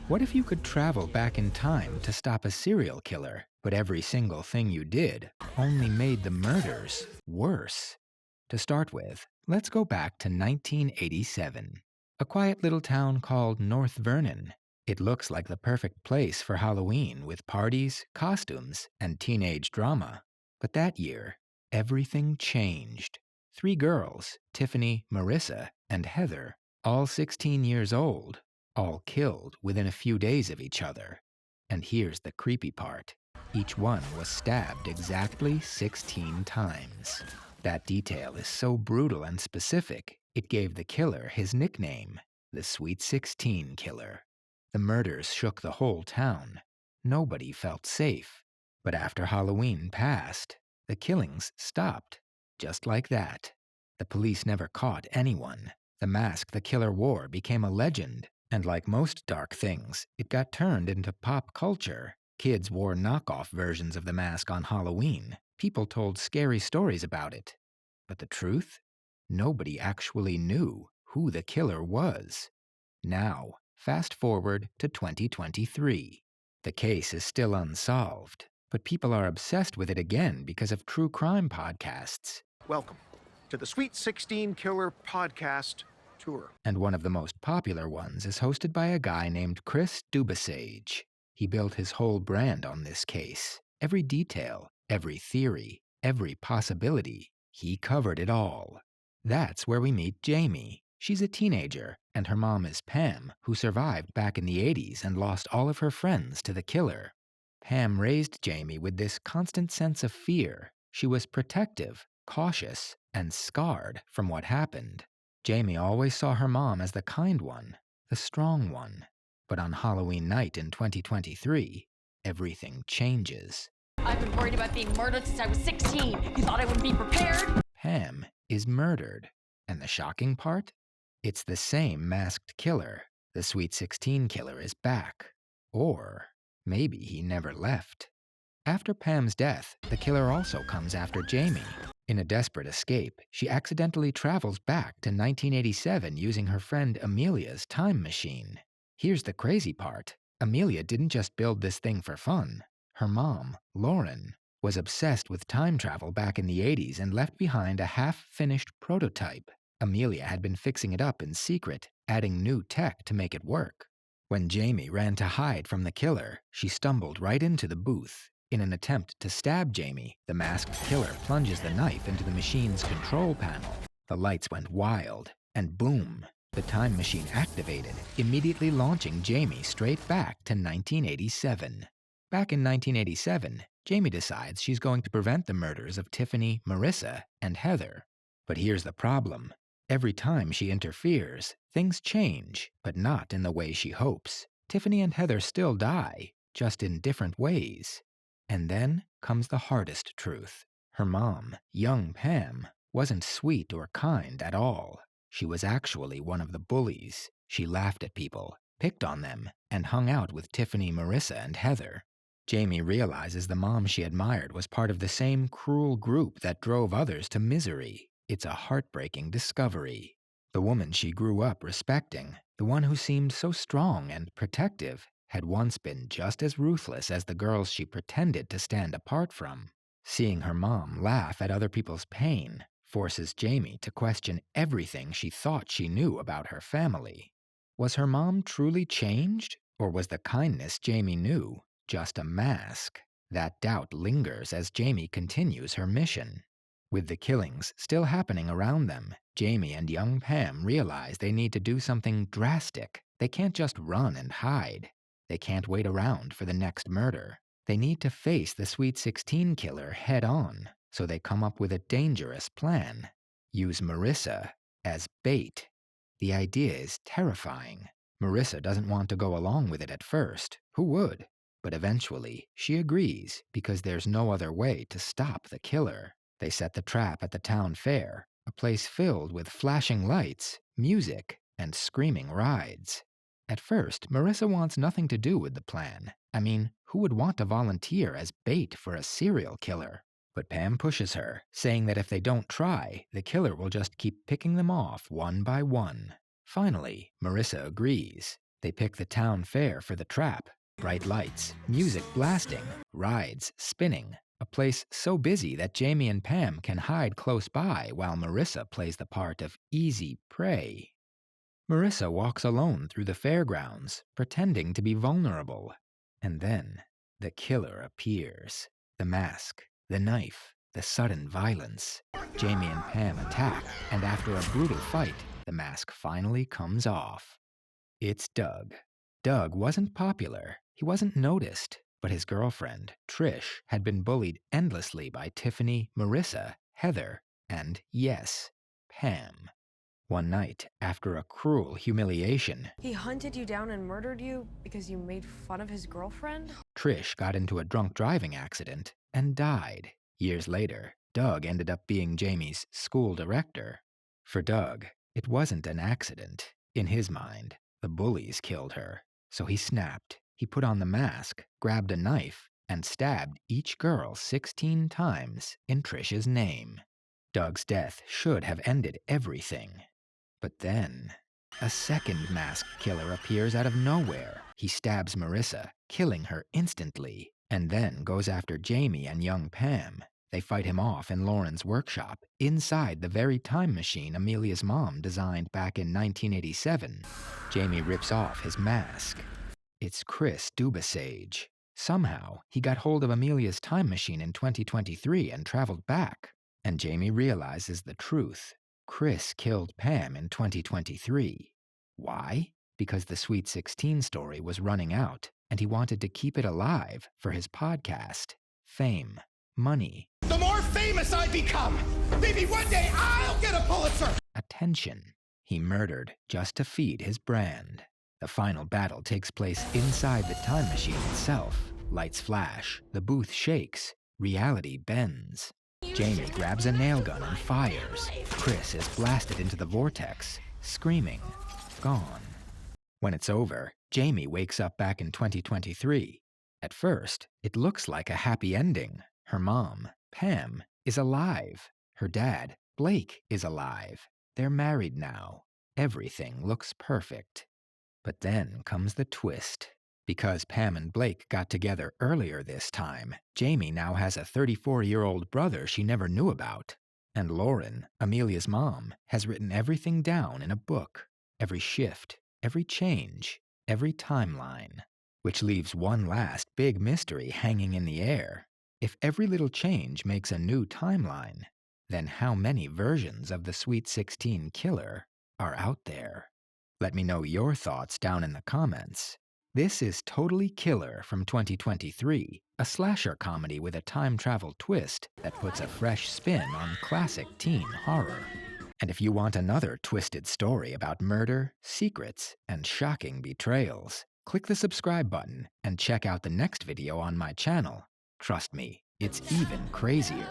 What if you could travel back in time to stop a serial killer, but every single thing you did only made the murders worse? To start with, let's go back to 1987. A quiet little town called North Vernon. It looks like the perfect place for Halloween with parties, costumes, and teenage drama. But that year, everything changed. Three girls, Tiffany, Marissa, and Heather, all 16 years old, all killed within a few days of each other. And here's the creepy part. Each one was stabbed exactly 16 times. That detail is so brutal and specific, it gave the killer his nickname, the Sweet 16 Killer. The murders shook the whole town. Nobody felt safe. But after Halloween passed, the killings stopped. Just like that. The police never caught anyone. The mask the killer wore became a legend. And like most dark things, it got turned into pop culture. Kids wore knockoff versions of the mask on Halloween. People told scary stories about it. But the truth? Nobody actually knew who the killer was. Now, fast forward to 2023. The case is still unsolved, but people are obsessed with it again because of true crime podcasts. Welcome to the Sweet 16 Killer podcast tour. And one of the most popular ones is hosted by a guy named Chris Dubasage. He built his whole brand on this case. Every detail, every theory, every possibility, he covered it all. That's where we meet Jamie. She's a teenager, and her mom is Pam, who survived back in the 80s and lost all of her friends to the killer. Pam raised Jamie with this constant sense of fear. She was protective, cautious, and scarred from what happened. Jamie always saw her mom as the kind one, the strong one. But on Halloween night in 2023, everything changes. I've been worried about being murdered since I was 16. You thought I wouldn't be prepared? Pam is murdered. And the shocking part? It's the same masked killer. The Sweet 16 Killer is back. Or maybe he never left. After Pam's death, the killer also comes after Jamie. In a desperate escape, she accidentally travels back to 1987 using her friend Amelia's time machine. Here's the crazy part. Amelia didn't just build this thing for fun. Her mom, Lauren, was obsessed with time travel back in the 80s and left behind a half-finished prototype. Amelia had been fixing it up in secret, adding new tech to make it work. When Jamie ran to hide from the killer, she stumbled right into the booth. In an attempt to stab Jamie, the masked killer plunges the knife into the machine's control panel. The lights went wild, and boom, the time machine activated, immediately launching Jamie straight back to 1987. Back in 1987, Jamie decides she's going to prevent the murders of Tiffany, Marissa, and Heather. But here's the problem. Every time she interferes, things change, but not in the way she hopes. Tiffany and Heather still die, just in different ways. And then comes the hardest truth. Her mom, young Pam, wasn't sweet or kind at all. She was actually one of the bullies. She laughed at people, picked on them, and hung out with Tiffany, Marissa, and Heather. Jamie realizes the mom she admired was part of the same cruel group that drove others to misery. It's a heartbreaking discovery. The woman she grew up respecting, the one who seemed so strong and protective, had once been just as ruthless as the girls she pretended to stand apart from. Seeing her mom laugh at other people's pain forces Jamie to question everything she thought she knew about her family. Was her mom truly changed, or was the kindness Jamie knew just a mask? That doubt lingers as Jamie continues her mission. With the killings still happening around them, Jamie and young Pam realize they need to do something drastic. They can't just run and hide. They can't wait around for the next murder. They need to face the Sweet 16 Killer head on, so they come up with a dangerous plan. Use Marissa as bait. The idea is terrifying. Marissa doesn't want to go along with it at first. Who would? But eventually, she agrees because there's no other way to stop the killer. They set the trap at the town fair, a place filled with flashing lights, music, and screaming rides. At first, Marissa wants nothing to do with the plan. I mean, who would want to volunteer as bait for a serial killer? But Pam pushes her, saying that if they don't try, the killer will just keep picking them off one by one. Finally, Marissa agrees. They pick the town fair for the trap. Bright lights, music blasting, rides spinning. A place so busy that Jamie and Pam can hide close by while Marissa plays the part of easy prey. Marissa walks alone through the fairgrounds, pretending to be vulnerable. And then, the killer appears. The mask, the knife, the sudden violence. Jamie and Pam attack, and after a brutal fight, the mask finally comes off. It's Doug. Doug wasn't popular. He wasn't noticed. But his girlfriend, Trish, had been bullied endlessly by Tiffany, Marissa, Heather, and, yes, Pam. One night, after a cruel humiliation, He hunted you down and murdered you because you made fun of his girlfriend? Trish got into a drunk driving accident and died. Years later, Doug ended up being Jamie's school director. For Doug, it wasn't an accident. In his mind, the bullies killed her. So he snapped. He put on the mask, grabbed a knife, and stabbed each girl 16 times in Trish's name. Doug's death should have ended everything. But then, a second masked killer appears out of nowhere. He stabs Marissa, killing her instantly, and then goes after Jamie and young Pam. They fight him off in Lauren's workshop, inside the very time machine Amelia's mom designed back in 1987. Jamie rips off his mask. It's Chris Dubasage. Somehow, he got hold of Amelia's time machine in 2023 and traveled back. And Jamie realizes the truth. Chris killed Pam in 2023. Why? Because the Sweet 16 story was running out, and he wanted to keep it alive for his podcast. Fame. Money. The more famous I become, maybe one day I'll get a Pulitzer! Attention. He murdered just to feed his brand. The final battle takes place inside the time machine itself. Lights flash, the booth shakes, reality bends. Jamie grabs a nail gun and fires. Chris is blasted into the vortex, screaming, gone. When it's over, Jamie wakes up back in 2023. At first, it looks like a happy ending. Her mom, Pam, is alive. Her dad, Blake, is alive. They're married now. Everything looks perfect. But then comes the twist. Because Pam and Blake got together earlier this time, Jamie now has a 34-year-old brother she never knew about. And Lauren, Amelia's mom, has written everything down in a book. Every shift, every change, every timeline. Which leaves one last big mystery hanging in the air. If every little change makes a new timeline, then how many versions of the Sweet 16 killer are out there? Let me know your thoughts down in the comments. This is Totally Killer from 2023, a slasher comedy with a time travel twist that puts a fresh spin on classic teen horror. And if you want another twisted story about murder, secrets, and shocking betrayals, click the subscribe button and check out the next video on my channel. Trust me, it's even crazier.